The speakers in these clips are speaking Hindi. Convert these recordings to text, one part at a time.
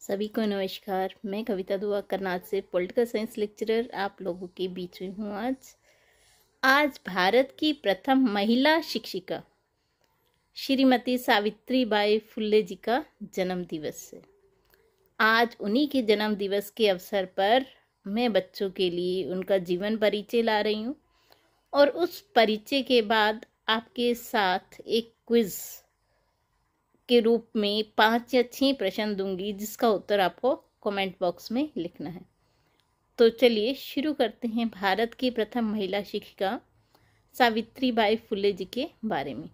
सभी को नमस्कार। मैं कविता दुआ करनाल से पॉलिटिकल साइंस लेक्चरर आप लोगों के बीच में हूँ। आज भारत की प्रथम महिला शिक्षिका श्रीमती सावित्रीबाई फुले जी का जन्म दिवस है। आज उन्हीं के जन्म दिवस के अवसर पर मैं बच्चों के लिए उनका जीवन परिचय ला रही हूँ और उस परिचय के बाद आपके साथ एक क्विज के रूप में 5 या 6 प्रश्न दूंगी, जिसका उत्तर आपको कमेंट बॉक्स में लिखना है। तो चलिए शुरू करते हैं भारत की प्रथम महिला शिक्षिका सावित्रीबाई फुले जी के बारे में।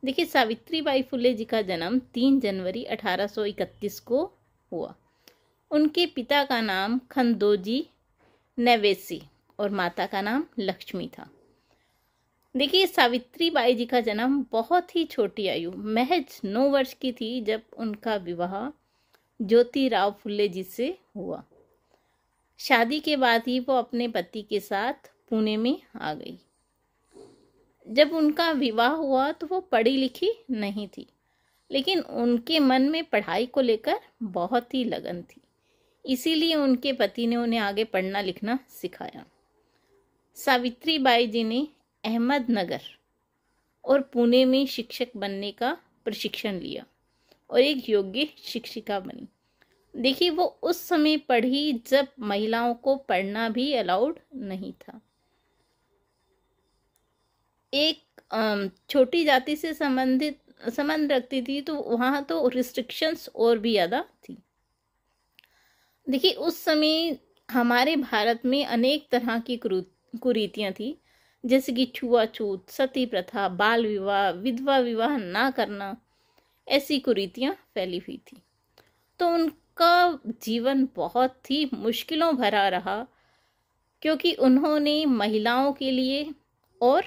देखिए, सावित्रीबाई फुले जी का जन्म 3 जनवरी 1831 को हुआ। उनके पिता का नाम खंदोजी नेवेसी और माता का नाम लक्ष्मी था। देखिए, सावित्रीबाई जी का जन्म बहुत ही छोटी आयु महज 9 वर्ष की थी जब उनका विवाह ज्योतिराव फुले जी से हुआ। शादी के बाद ही वो अपने पति के साथ पुणे में आ गई। जब उनका विवाह हुआ तो वो पढ़ी लिखी नहीं थी, लेकिन उनके मन में पढ़ाई को लेकर बहुत ही लगन थी। इसीलिए उनके पति ने उन्हें आगे पढ़ना लिखना सिखाया। सावित्रीबाई जी ने अहमदनगर और पुणे में शिक्षक बनने का प्रशिक्षण लिया और एक योग्य शिक्षिका बनी। देखिए, वो उस समय पढ़ी जब महिलाओं को पढ़ना भी अलाउड नहीं था। एक छोटी जाति से संबंध रखती थी, तो वहाँ तो रिस्ट्रिक्शंस और भी ज़्यादा थी। देखिए, उस समय हमारे भारत में अनेक तरह की कुरीतियाँ थी, जैसे कि छुआछूत, सती प्रथा, बाल विवाह, विधवा विवाह ना करना, ऐसी कुरीतियाँ फैली हुई थी। तो उनका जीवन बहुत ही मुश्किलों भरा रहा, क्योंकि उन्होंने महिलाओं के लिए और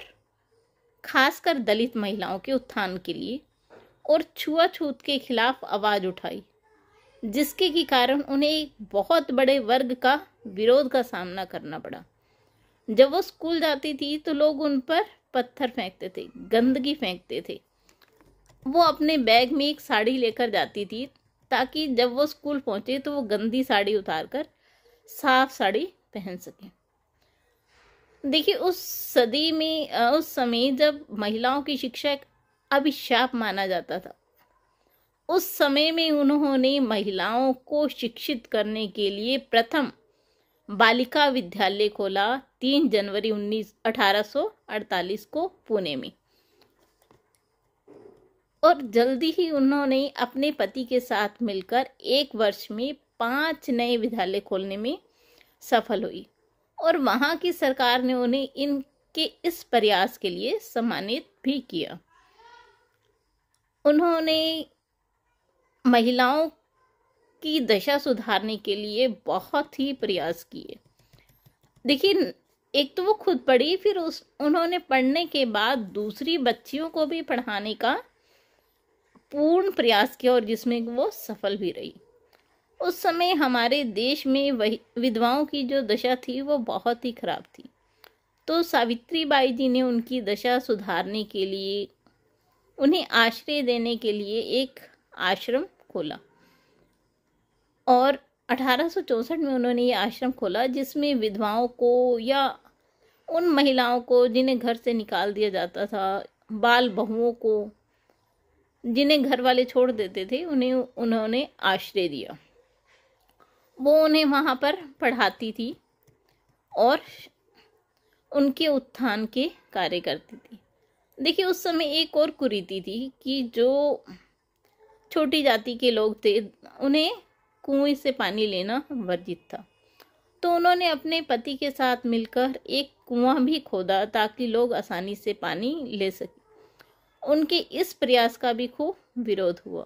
खासकर दलित महिलाओं के उत्थान के लिए और छुआछूत के खिलाफ आवाज़ उठाई, जिसके के कारण उन्हें एक बहुत बड़े वर्ग का विरोध का सामना करना पड़ा। जब वो स्कूल जाती थी तो लोग उन पर पत्थर फेंकते थे, गंदगी फेंकते थे। वो अपने बैग में एक साड़ी लेकर जाती थी, ताकि जब वो स्कूल पहुंचे तो वो गंदी साड़ी उतारकर साफ साड़ी पहन सके। देखिए, उस समय जब महिलाओं की शिक्षा एक अभिशाप माना जाता था, उस समय में उन्होंने महिलाओं को शिक्षित करने के लिए प्रथम बालिका विद्यालय खोला 3 जनवरी 1848 को पुणे में। और जल्दी ही उन्होंने अपने पति के साथ मिलकर 1 वर्ष में 5 नए विद्यालय खोलने में सफल हुई और वहां की सरकार ने उन्हें इनके इस प्रयास के लिए सम्मानित भी किया। उन्होंने महिलाओं की दशा सुधारने के लिए बहुत ही प्रयास किए। देखिए, एक तो वो खुद पढ़ी, फिर उन्होंने पढ़ने के बाद दूसरी बच्चियों को भी पढ़ाने का पूर्ण प्रयास किया और जिसमें वो सफल भी रही। उस समय हमारे देश में विधवाओं की जो दशा थी वो बहुत ही खराब थी। तो सावित्रीबाई जी ने उनकी दशा सुधारने के लिए, उन्हें आश्रय देने के लिए एक आश्रम खोला और 1864 में उन्होंने ये आश्रम खोला, जिसमें विधवाओं को या उन महिलाओं को जिन्हें घर से निकाल दिया जाता था, बाल बहुओं को जिन्हें घर वाले छोड़ देते थे, उन्होंने आश्रय दिया। वो उन्हें वहाँ पर पढ़ाती थी और उनके उत्थान के कार्य करती थी। देखिए, उस समय एक और कुरीति थी कि जो छोटी जाति के लोग थे, उन्हें कुएं से पानी लेना वर्जित था। तो उन्होंने अपने पति के साथ मिलकर एक कुआं भी खोदा ताकि लोग आसानी से पानी ले सकें। उनके इस प्रयास का भी खूब विरोध हुआ।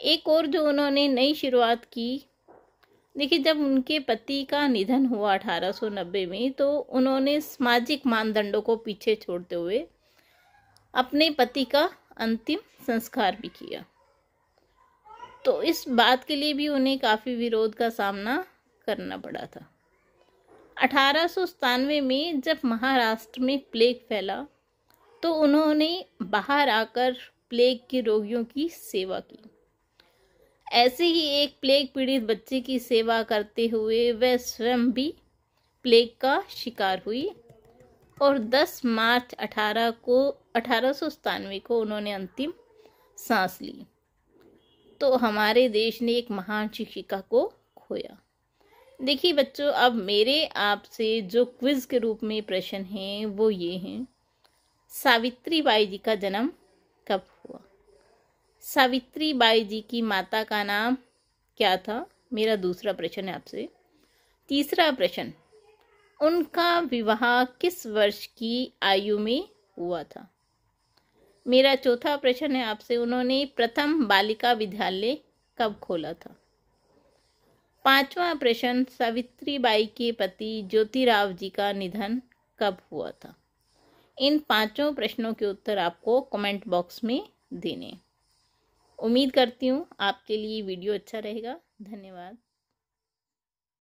एक और जो उन्होंने नई शुरुआत की, देखिए, जब उनके पति का निधन हुआ 1890 में, तो उन्होंने सामाजिक मानदंडों को पीछे छोड़ते हुए अपने पति का अंतिम संस्कार भी किया। तो इस बात के लिए भी उन्हें काफ़ी विरोध का सामना करना पड़ा था। 1897 में जब महाराष्ट्र में प्लेग फैला, तो उन्होंने बाहर आकर प्लेग के रोगियों की सेवा की। ऐसे ही एक प्लेग पीड़ित बच्चे की सेवा करते हुए वह स्वयं भी प्लेग का शिकार हुई और 10 मार्च 1897 को उन्होंने अंतिम सांस ली। तो हमारे देश ने एक महान शिक्षिका को खोया। देखिए बच्चों, अब मेरे आपसे जो क्विज के रूप में प्रश्न हैं वो ये हैं, सावित्री बाई जी का जन्म कब हुआ? सावित्री बाई जी की माता का नाम क्या था? मेरा दूसरा प्रश्न है आपसे। तीसरा प्रश्न, उनका विवाह किस वर्ष की आयु में हुआ था? मेरा चौथा प्रश्न है आपसे, उन्होंने प्रथम बालिका विद्यालय कब खोला था? पांचवा प्रश्न, सावित्री बाई के पति ज्योतिराव जी का निधन कब हुआ था? इन पांचों प्रश्नों के उत्तर आपको कमेंट बॉक्स में देने। उम्मीद करती हूँ आपके लिए वीडियो अच्छा रहेगा। धन्यवाद।